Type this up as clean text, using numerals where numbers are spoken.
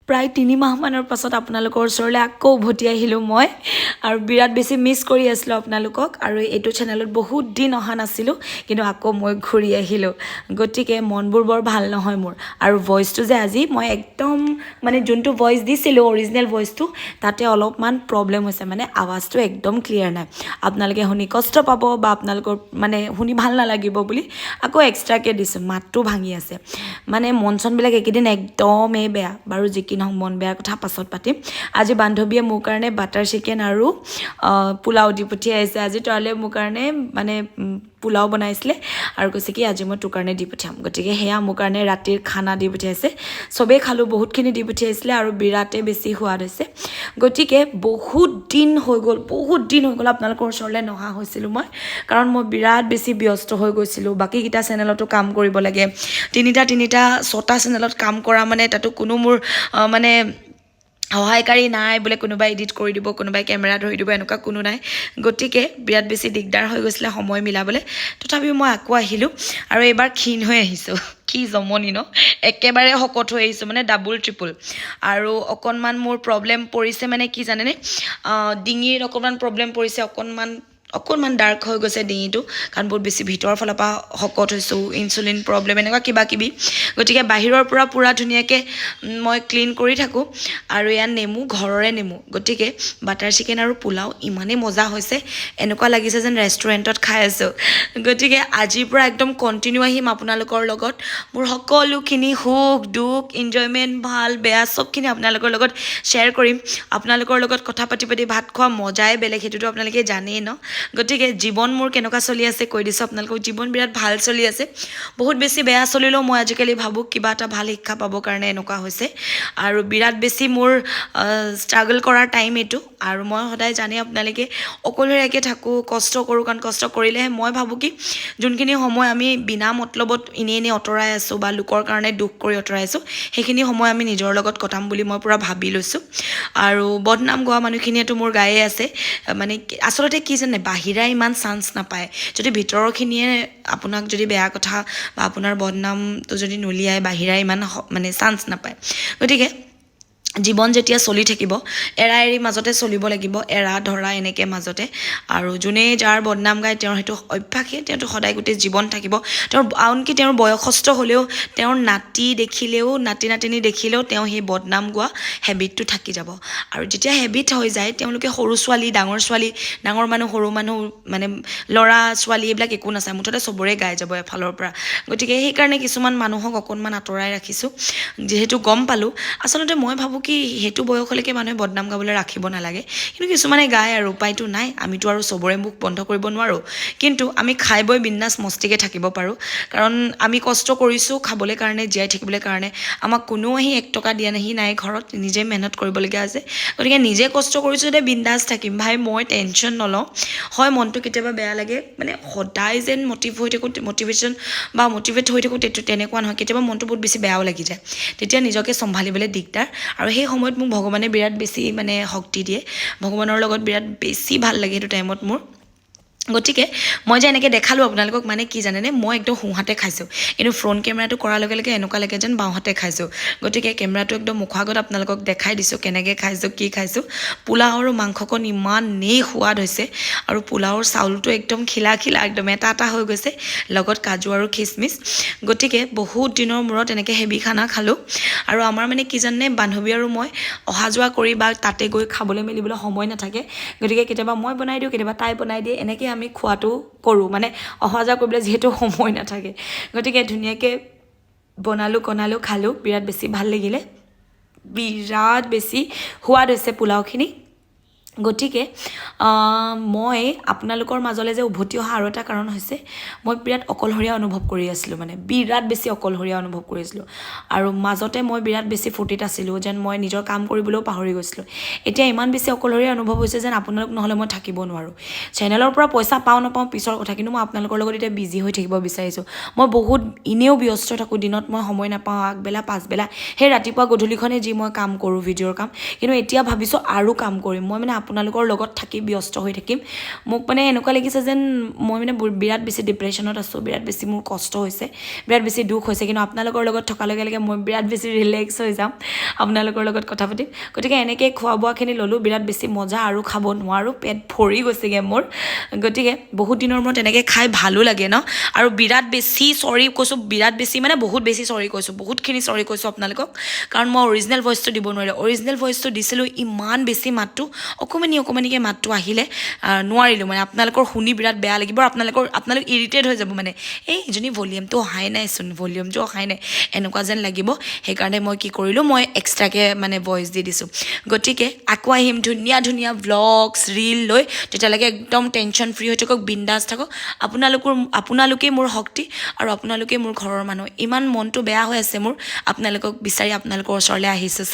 প্ৰায় 3 মাহমানৰ পাছত আপোনালোকৰ ওচৰলৈ আকৌ উভতি আহিলোঁ মই আৰু বিৰাট বেছি মিছ কৰি আছিলোঁ আপোনালোকক আৰু এইটো চেনেলত বহুত দিন অহা নাছিলোঁ কিন্তু আকৌ মই ঘূৰি আহিলোঁ গতিকে মনবোৰ বৰ ভাল নহয় মোৰ আৰু ভইচটো যে আজি মই একদম মানে যোনটো ভইচ দিছিলোঁ অৰিজিনেল ভইচটো তাতে অলপমান প্ৰব্লেম হৈছে মানে আৱাজটো একদম ক্লিয়াৰ নাই আপোনালোকে শুনি কষ্ট পাব বা আপোনালোকৰ মানে শুনি ভাল নালাগিব বুলি আকৌ এক্সট্ৰাকৈ দিছোঁ মাতটো ভাঙি আছে মানে মন চনবিলাক একেদিন একদমেই বেয়া বাৰু যিকি নহওক মন বেয়াৰ কথা পাছত পাতিম আজি বান্ধৱীয়ে মোৰ কাৰণে বাটাৰ চিকেন আৰু পোলাও দি পঠিয়াইছে আজি তৰালে মোৰ কাৰণে মানে পোলাও বনাইছিলে আৰু কৈছে কি আজি মই তোৰ কাৰণে দি পঠিয়াম গতিকে সেয়া মোৰ কাৰণে ৰাতিৰ খানা দি পঠিয়াইছে চবেই খালোঁ বহুতখিনি দি পঠিয়াইছিলে আৰু বিৰাটেই বেছি সোৱাদ হৈছে গতিকে বহুত দিন হৈ গ'ল আপোনালোকৰ ওচৰলৈ নহা হৈছিলোঁ মই কাৰণ মই বিৰাট বেছি ব্যস্ত হৈ গৈছিলোঁ বাকীকেইটা চেনেলতো কাম কৰিব লাগে তিনিটা 6টা চেনেলত কাম কৰা মানে তাতো কোনো মোৰ মানে সহায়কাৰী নাই বোলে কোনোবাই এডিট কৰি দিব কোনোবাই কেমেৰা ধৰি দিব এনেকুৱা কোনো নাই গতিকে বিৰাট বেছি দিগদাৰ হৈ গৈছিলে সময় মিলাবলৈ তথাপিও মই আকৌ আহিলোঁ আৰু এইবাৰ ক্ষীণ হৈ আহিছোঁ কি জমনি ন একেবাৰে শকত হৈ আহিছোঁ মানে ডাবুল ট্ৰিপুল আৰু অকণমান মোৰ প্ৰব্লেম পৰিছে মানে কি জানেনে ডিঙিৰ অকণমান প্ৰব্লেম পৰিছে অকণমান ডাৰ্ক হৈ গৈছে ডিঙিটো কাৰণ বহুত বেছি ভিতৰৰ ফালৰ পৰা শকত হৈছোঁ ইনচুলিন প্ৰব্লেম এনেকুৱা কিবা কিবি গতিকে বাহিৰৰ পৰা পূৰা ধুনীয়াকৈ মই ক্লিন কৰি থাকোঁ আৰু ইয়াত নেমু ঘৰৰে নেমু গতিকে বাটাৰ চিকেন আৰু পোলাও ইমানেই মজা হৈছে এনেকুৱা লাগিছে যেন ৰেষ্টুৰেণ্টত খাই আছোঁ গতিকে আজিৰ পৰা একদম কণ্টিনিউ আহিম আপোনালোকৰ লগত মোৰ সকলোখিনি সুখ দুখ এনজয়মেণ্ট ভাল বেয়া চবখিনি আপোনালোকৰ লগত শ্বেয়াৰ কৰিম আপোনালোকৰ লগত কথা পাতি ভাত খোৱা মজাই বেলেগ সেইটোতো আপোনালোকে জানেই ন গতিকে জীৱন মোৰ কেনেকুৱা চলি আছে কৈ দিছোঁ আপোনালোকক জীৱন বিৰাট ভাল চলি আছে বহুত বেছি বেয়া চলিলেও মই আজিকালি ভাবোঁ কিবা এটা ভাল শিক্ষা পাবৰ কাৰণে এনেকুৱা হৈছে আৰু বিৰাট বেছি মোৰ ষ্ট্ৰাগল কৰাৰ টাইম এইটো আৰু মই সদায় জানে আপোনালোকে অকলশৰীয়াকৈ থাকোঁ কষ্ট কৰোঁ কাৰণ কষ্ট কৰিলেহে মই ভাবোঁ কি যোনখিনি সময় আমি বিনা মতলবত এনেই অঁতৰাই আছোঁ বা লোকৰ কাৰণে দুখ কৰি অঁতৰাই আছোঁ সেইখিনি সময় আমি নিজৰ লগত কটাম বুলি মই পূৰা ভাবি লৈছোঁ আৰু বদনাম গোৱা মানুহখিনিয়েতো মোৰ গায়ে আছে মানে আচলতে কি জানে বাহিৰা ইমান চান্স নাপায় যদি ভিতৰৰখিনিয়ে আপোনাক যদি বেয়া কথা বা আপোনাৰ বদনামটো যদি নুলিয়াই বাহিৰা ইমান মানে চান্স নাপায় গতিকে জীৱন যেতিয়া চলি থাকিব এৰা এৰি মাজতে চলিব লাগিব এৰা ধৰা এনেকৈ মাজতে আৰু যোনে যাৰ বদনাম গায় তেওঁৰ সেইটো অভ্যাসে তেওঁতো সদায় গোটেই জীৱন থাকিব তেওঁৰ আনকি তেওঁৰ বয়সস্থ হ'লেও তেওঁৰ নাতি নাতিনী দেখিলেও তেওঁ সেই বদনাম গোৱা হেবিটটো থাকি যাব আৰু যেতিয়া হেবিট হৈ যায় তেওঁলোকে সৰু ছোৱালী ডাঙৰ মানুহ সৰু মানুহ মানে ল'ৰা ছোৱালী এইবিলাক একো নাচায় মুঠতে চবৰে গাই যাব এফালৰ পৰা গতিকে সেইকাৰণে কিছুমান মানুহক অকণমান আঁতৰাই ৰাখিছোঁ যিহেতু গম পালোঁ আচলতে মই ভাবোঁ কি সেইটো বয়সলৈকে মানুহে বদনাম গাবলৈ ৰাখিব নালাগে কিন্তু কিছুমানে গায় আৰু উপায়টো নাই আমিতো আৰু চবৰে মুখ বন্ধ কৰিব নোৱাৰোঁ কিন্তু আমি খাই বৈ বিন্দাছ মস্তিকে থাকিব পাৰোঁ কাৰণ আমি কষ্ট কৰিছোঁ খাবলৈ কাৰণে জীয়াই থাকিবলৈ কাৰণে আমাক কোনো আহি 1 টকা দিয়া নাই ঘৰত নিজে মেহনত কৰিবলগীয়া আছে গতিকে নিজে কষ্ট কৰিছোঁ যে বিন্দাছ থাকিম ভাই মই টেনশ্যন নলওঁ হয় মনটো কেতিয়াবা বেয়া লাগে মানে সদায় যেন মটিভেট হৈ থাকোঁ তেনেকুৱা নহয় কেতিয়াবা মনটো বহুত বেছি বেয়াও লাগি যায় তেতিয়া নিজকে চম্ভালিবলৈ দিগদাৰ আৰু সেই সময়ত মোক ভগৱানে বিৰাট বেছি মানে শক্তি দিয়ে ভগৱানৰ লগত বিৰাট বেছি ভাল লাগে সেইটো টাইমত মোৰ গতিকে মই যে এনেকৈ দেখালোঁ আপোনালোকক মানে কি জানেনে মই একদম সোঁহাতে খাইছোঁ কিন্তু ফ্ৰণ্ট কেমেৰাটো কৰাৰ লগে লগে এনেকুৱা লাগে যেন বাওঁহাতে খাইছোঁ গতিকে কেমেৰাটো একদম মুখৰ আগত আপোনালোকক দেখাই দিছোঁ কেনেকৈ খাইছোঁ কি খাইছোঁ পোলাও আৰু মাংসকণ ইমানেই সোৱাদ হৈছে আৰু পোলাওৰ চাউলটো একদম খিলা একদম এটা হৈ গৈছে লগত কাজু আৰু খিচমিচ গতিকে বহুত দিনৰ মূৰত এনেকৈ হেভি খানা খালোঁ আৰু আমাৰ মানে কি জানে বান্ধৱী আৰু মই অহা যোৱা কৰি বা তাতে গৈ খাবলৈ মেলিবলৈ সময় নাথাকে গতিকে কেতিয়াবা মই বনাই দিওঁ কেতিয়াবা তাই বনাই দিয়ে এনেকৈ আমি খোৱাটো কৰোঁ মানে অহা যোৱা কৰিবলৈ যিহেতু সময় নাথাকে গতিকে ধুনীয়াকৈ বনালোঁ খালোঁ বিৰাট বেছি ভাল লাগিলে বিৰাট বেছি সোৱাদ হৈছে পোলাওখিনি গতিকে মই আপোনালোকৰ মাজলৈ যে উভতি অহা আৰু এটা কাৰণ হৈছে মই বিৰাট অকলশৰীয়া অনুভৱ কৰি আছিলোঁ মানে বিৰাট বেছি অকলশৰীয়া অনুভৱ কৰিছিলোঁ আৰু মাজতে মই বিৰাট বেছি ফূৰ্তিত আছিলোঁ যেন মই নিজৰ কাম কৰিবলৈও পাহৰি গৈছিলোঁ এতিয়া ইমান বেছি অকলশৰীয়া অনুভৱ হৈছে যেন আপোনালোক নহ'লে মই থাকিব নোৱাৰোঁ চেনেলৰ পৰা পইচা পাওঁ নাপাওঁ পিছৰ কথা কিন্তু মই আপোনালোকৰ লগত এতিয়া বিজি হৈ থাকিব বিচাৰিছোঁ মই বহুত এনেও ব্যস্ত থাকোঁ দিনত মই সময় নাপাওঁ আগবেলা পাছবেলা সেই ৰাতিপুৱা গধূলিখনে যি মই কাম কৰোঁ ভিডিঅ'ৰ কাম কিন্তু এতিয়া ভাবিছোঁ আৰু কাম কৰিম মই মানে আপোনালোকৰ লগত থাকি ব্যস্ত হৈ থাকিম মোক মানে এনেকুৱা লাগিছে যেন মই মানে বিৰাট বেছি ডিপ্ৰেশ্যনত আছোঁ বিৰাট বেছি মোৰ কষ্ট হৈছে বিৰাট বেছি দুখ হৈছে কিন্তু আপোনালোকৰ লগত থকাৰ লগে লগে মই বিৰাট বেছি ৰিলেক্স হৈ যাম আপোনালোকৰ লগত কথা পাতিম গতিকে এনেকৈ খোৱা বোৱাখিনি ল'লোঁ বিৰাট বেছি মজা আৰু খাব নোৱাৰোঁ পেট ভৰি গৈছেগৈ মোৰ গতিকে বহুত দিনৰ মূৰত এনেকৈ খাই ভালো লাগে ন আৰু বিৰাট বেছি চৰি কৈছোঁ বিৰাট বেছি মানে বহুত বেছি চৰি কৈছোঁ বহুতখিনি চৰি কৈছোঁ আপোনালোকক কাৰণ মই অৰিজিনেল ভইচটো দিব নোৱাৰিলোঁ অৰিজিনেল ভইচটো দিছিলোঁ ইমান বেছি মাতটো অকণমানিকৈ মাতটো আহিলে নোৱাৰিলোঁ মানে আপোনালোকৰ শুনি বিৰাট বেয়া লাগিব আৰু আপোনালোক ইৰিটেট হৈ যাব মানে এই ইজনী ভলিউমটো অহাই নাইচোন ভলিউমটো অহাই নাই এনেকুৱা যেন লাগিব সেইকাৰণে মই কি কৰিলোঁ মই এক্সট্ৰাকৈ মানে ভইচ দি দিছোঁ গতিকে আকৌ আহিম ধুনীয়া ধুনীয়া ভ্লগছ ৰীল লৈ তেতিয়ালৈকে একদম টেনশ্যন ফ্ৰী হৈ থাকক বিন্দাছ থাকক আপোনালোকেই মোৰ শক্তি আৰু আপোনালোকেই মোৰ ঘৰৰ মানুহ ইমান মনটো বেয়া হৈ আছে মোৰ আপোনালোকক বিচাৰি আপোনালোকৰ ওচৰলৈ আহিছোঁ